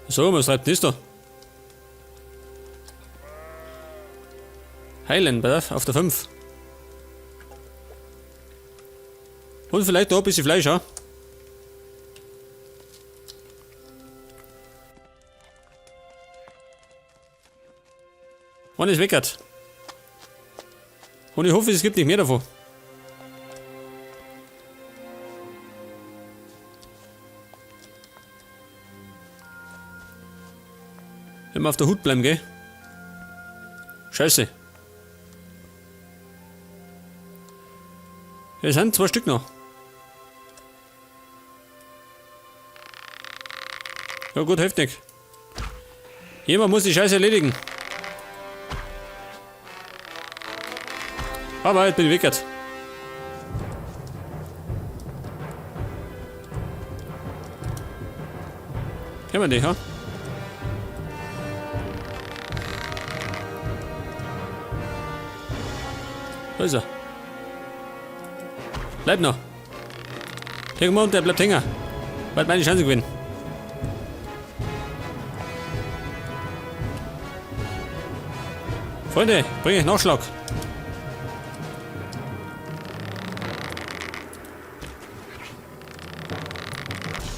So, was treibt das da? Heilen, bitte, auf der 5. Und vielleicht da ein bisschen Fleisch, ja? Und es weckert. Und ich hoffe, es gibt nicht mehr davon. Immer auf der Hut bleiben, gell? Scheiße. Es sind 2 Stück noch. Ja gut, heftig. Jemand muss die Scheiße erledigen. Aber jetzt bin ich weggert. Kennen wir die, ha? Da ist er. Bleib noch. Guck mal, und der bleibt hängen. Bald meine Chance gewinnen. Freunde, bringe ich Nachschlag.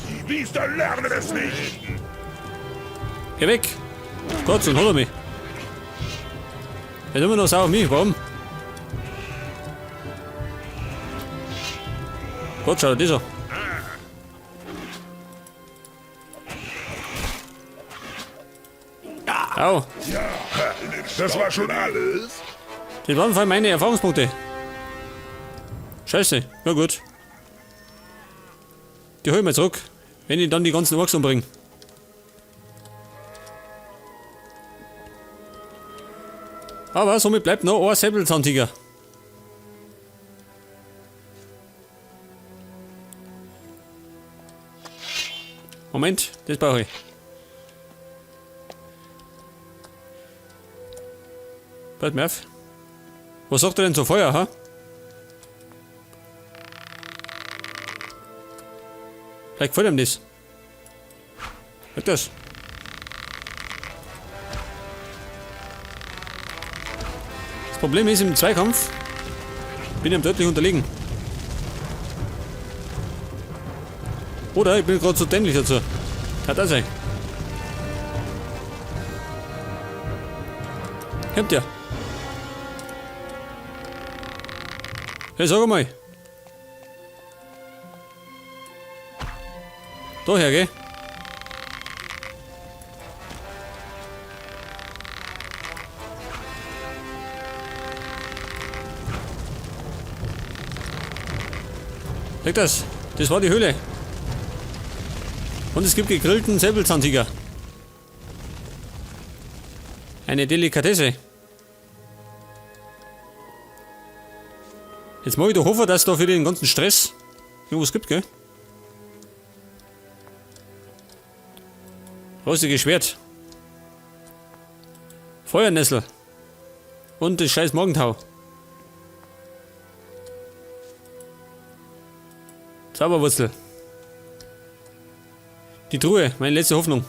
Die Biester lernen es nicht. Geh weg. Gott, und hol mich. Er ist immer noch sauer auf mich. Warum? Gott, schau dir das an. Au. Ja, das war schon alles. Das waren vor allem meine Erfahrungspunkte. Scheiße. Ja gut. Die hol ich mir zurück, wenn ich dann die ganzen Orks umbringe. Aber somit bleibt noch ein Säbelzahntiger. Moment, das brauche ich. Bleibt mir auf. Was sagt er denn zu Feuer, ha? Vielleicht gefällt ihm das. Hört das? Das Problem ist, im Zweikampf bin ich ihm deutlich unterlegen. Oder ich bin gerade so dämlich dazu. Kann das sein? Kommt ja. Hey, sag mal. Daher, gell? Leg das. Das war die Höhle. Und es gibt gegrillten Säbelzahntiger. Eine Delikatesse. Jetzt mag ich doch hoffen, dass es da für den ganzen Stress irgendwas gibt, gell? Rostiges Schwert. Feuernessel. Und das scheiß Morgentau. Zauberwurzel. Die Truhe, meine letzte Hoffnung.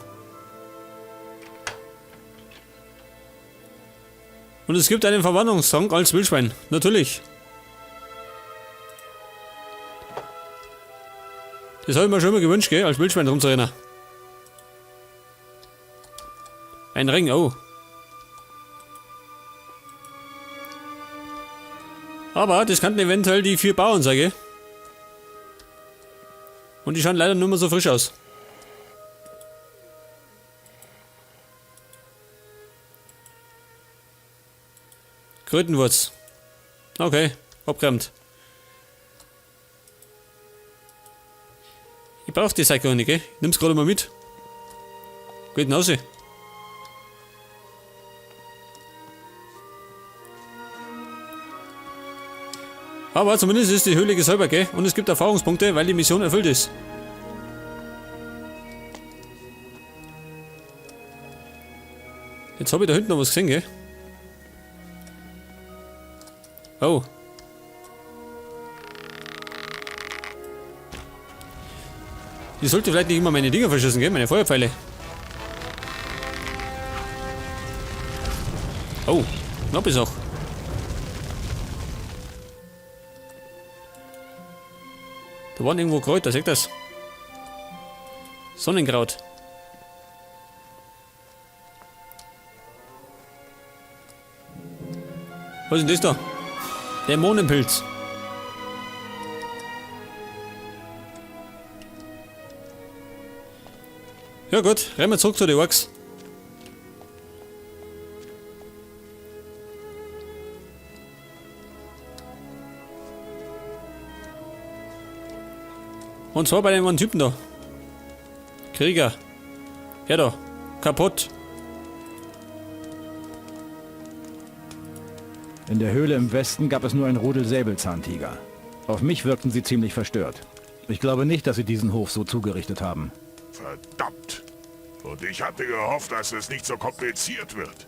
Und es gibt einen Verwandlungstrank als Wildschwein. Natürlich. Das habe ich mir schon immer gewünscht, gell? Als Wildschwein rumzurennen. Ein Ring, oh. Aber das könnten eventuell die 4 Bauern sein, gell? Und die schauen leider nur mehr so frisch aus. Krötenwurz. Okay, abgeräumt. Ich brauche die Säcke nicht, gell? Ich nimm's gerade mal mit. Geht nach Hause. Aber zumindest ist die Höhle gesäubert, gell? Und es gibt Erfahrungspunkte, weil die Mission erfüllt ist. Jetzt habe ich da hinten noch was gesehen, gell? Oh. Ich sollte vielleicht nicht immer meine Dinger verschießen, gell? Meine Feuerpfeile. Oh, knapp ist auch. Da waren irgendwo Kräuter, seht das? Sonnenkraut. Was ist denn das da? Dämonenpilz. Ja gut, rennen wir zurück zu den Orks. Und zwar bei dem einen Typen da. Krieger. Ja da. Kaputt. In der Höhle im Westen gab es nur ein Rudel Säbelzahntiger. Auf mich wirkten sie ziemlich verstört. Ich glaube nicht, dass sie diesen Hof so zugerichtet haben. Verdammt. Und ich hatte gehofft, dass es nicht so kompliziert wird.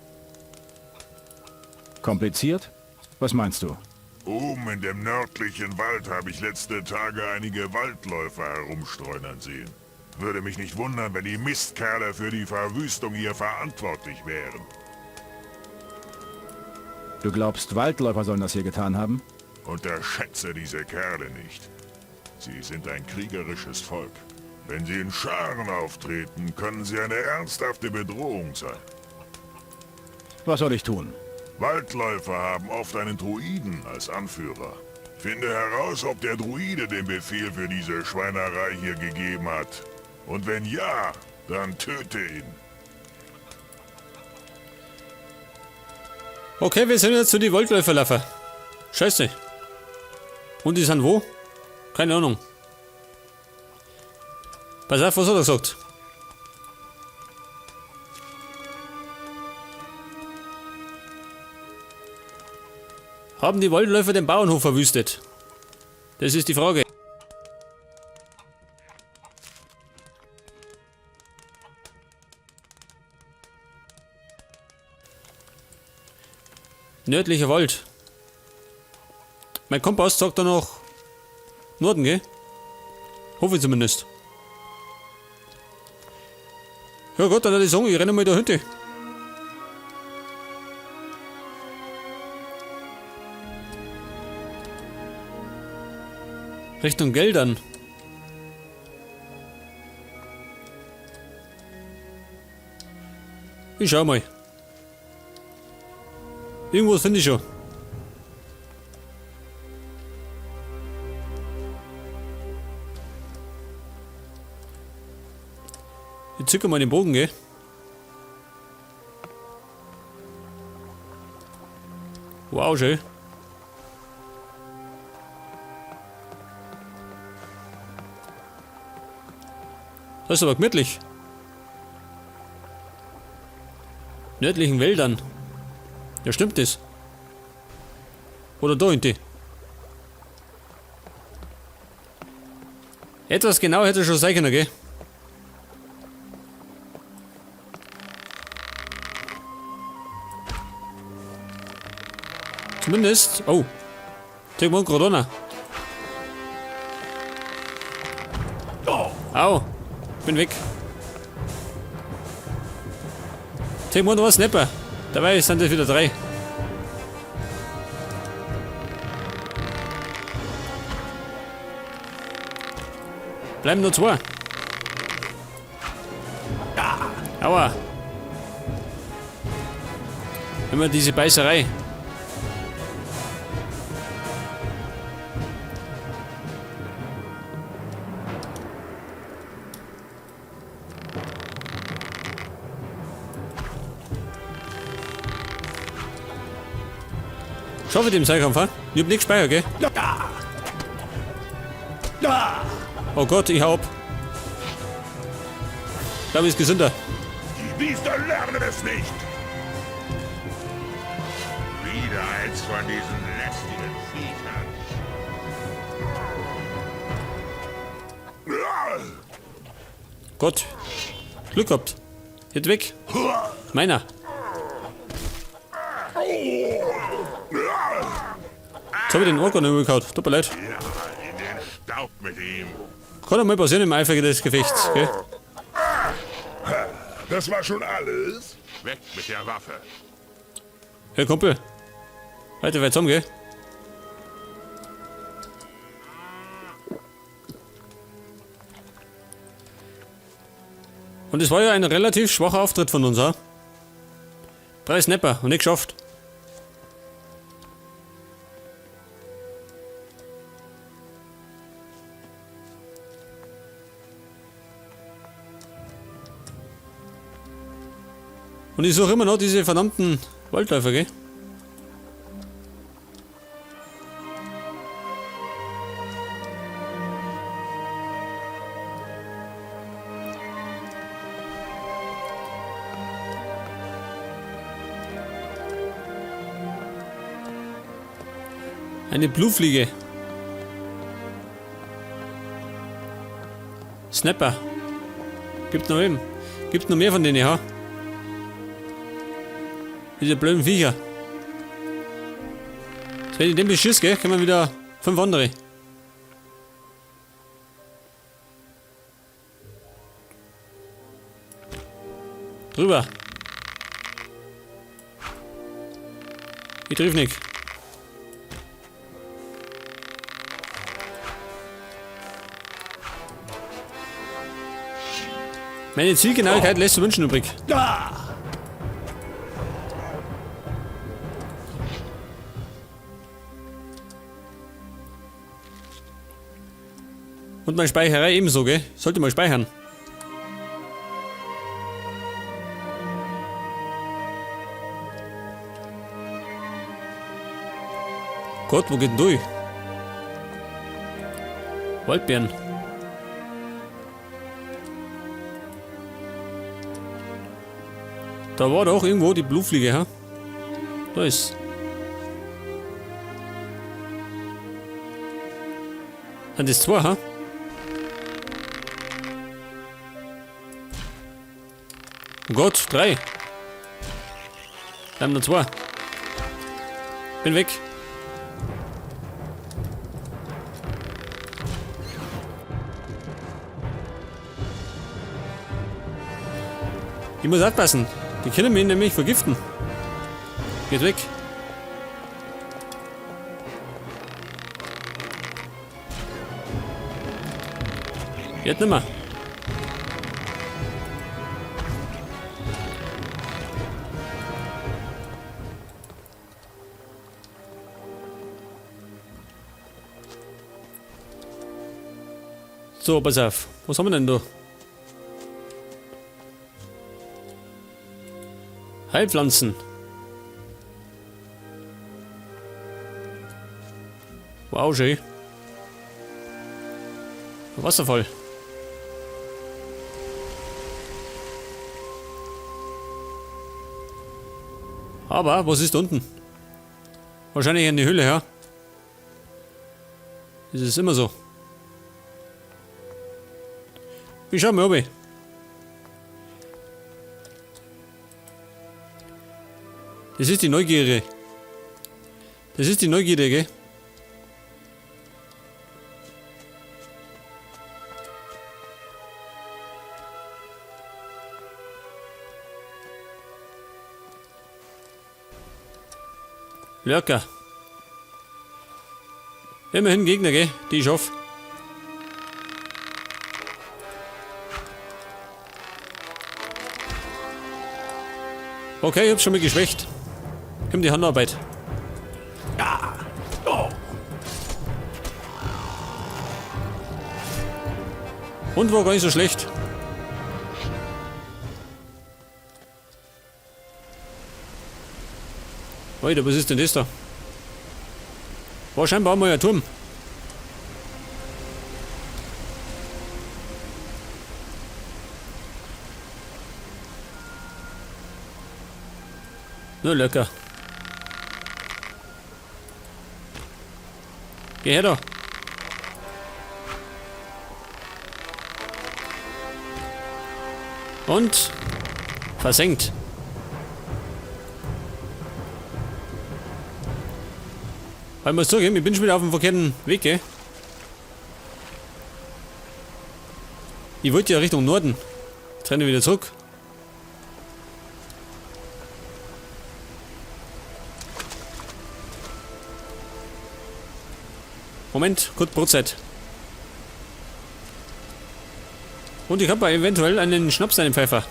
Kompliziert? Was meinst du? Oben in dem nördlichen Wald habe ich letzte Tage einige Waldläufer herumstreunern sehen. Würde mich nicht wundern, wenn die Mistkerle für die Verwüstung hier verantwortlich wären. Du glaubst, Waldläufer sollen das hier getan haben? Unterschätze diese Kerle nicht. Sie sind ein kriegerisches Volk. Wenn sie in Scharen auftreten, können sie eine ernsthafte Bedrohung sein. Was soll ich tun? Waldläufer haben oft einen Druiden als Anführer. Finde heraus, ob der Druide den Befehl für diese Schweinerei hier gegeben hat. Und wenn ja, dann töte ihn. Okay, wir sind jetzt zu die Waldläufer laufen. Scheiße. Und die sind wo? Keine Ahnung. Pass auf, was hat er gesagt? Haben die Waldläufer den Bauernhof verwüstet? Das ist die Frage. Nördlicher Wald. Mein Kompass sagt da noch Norden, gell? Hoffe ich zumindest. Ja Gott, dann würde ich sagen, ich renne mal da hinten. Richtung Geldern. Ich schau mal. Irgendwas finde ich schon. Ich zücke mal den Bogen, gell? Wow, schön. Das ist aber gemütlich. Nördlichen Wäldern. Ja, stimmt das? Oder da hinten? Etwas genau hätte schon sein können, gell? Zumindest. Oh. Zeig mal gerade an. Au. Bin weg. Zeig mal noch was Snapper. Dabei sind es wieder 3. Bleiben nur 2. Aua. Immer diese Beißerei. Schaffe ich den Zeitkampf, ha? Ich hab nichts gespeichert, gell? Oh Gott, ich hau ab. Ich glaube, ist gesünder. Die Biester lernen es nicht. Wieder eins von diesen lästigen Viechern. Gott. Glück gehabt. Jetzt weg. Meiner. Jetzt habe ich den Ork noch gehauen. Tut mir leid. Ja, in den Staub mit ihm. Kann doch mal passieren im Eifer des Gefechts, gell? Das war schon alles? Weg mit der Waffe. Hey Kumpel. Weiter weit zusammen, gell? Und es war ja ein relativ schwacher Auftritt von uns, ha? 3 Snapper und nicht geschafft. Und ich suche immer noch diese verdammten Waldläufer, gell? Eine Blutfliege. Snapper. Gibt noch eben. Gibt noch mehr von denen, ja? Diese blöden Viecher. Wenn ich den beschiss, gell, können wir wieder 5 andere. Drüber. Ich triff nicht. Meine Zielgenauigkeit lässt zu wünschen übrig. Und meine Speicherei ebenso, gell? Sollte mal speichern. Gott, wo geht denn durch? Waldbeeren. Da war doch irgendwo die Blutfliege, ha? Da ist. Und das 2, ha? Oh Gott, 3. Bleiben nur 2. Bin weg. Ich muss aufpassen. Die können mich nämlich vergiften. Geht weg. Jetzt nimmer. So, pass auf. Was haben wir denn da? Heilpflanzen. Wow, schön. Wasserfall. Aber, was ist da unten? Wahrscheinlich eine Hülle, ja? Das ist immer so. Ich schau mal oben. Das ist die Neugierde. Das ist die Neugierde, gell? Lurker. Immerhin Gegner, gell? Die ich hoffe. Okay, ich hab's schon mal geschwächt. Nimm die Handarbeit. Ja. Oh. Und war gar nicht so schlecht. Alter, was ist denn das da? War scheinbar mal ein Turm. Nur lecker. Geh her da. Und versenkt. Ich muss zugeben, ich bin schon wieder auf dem verkehrten Weg, gell? Ich wollte ja Richtung Norden. Jetzt renne ich wieder zurück. Moment, kurz Brotzeit. Und ich habe eventuell einen Schnaps, einen Pfeffer.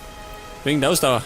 Wegen der Ausdauer.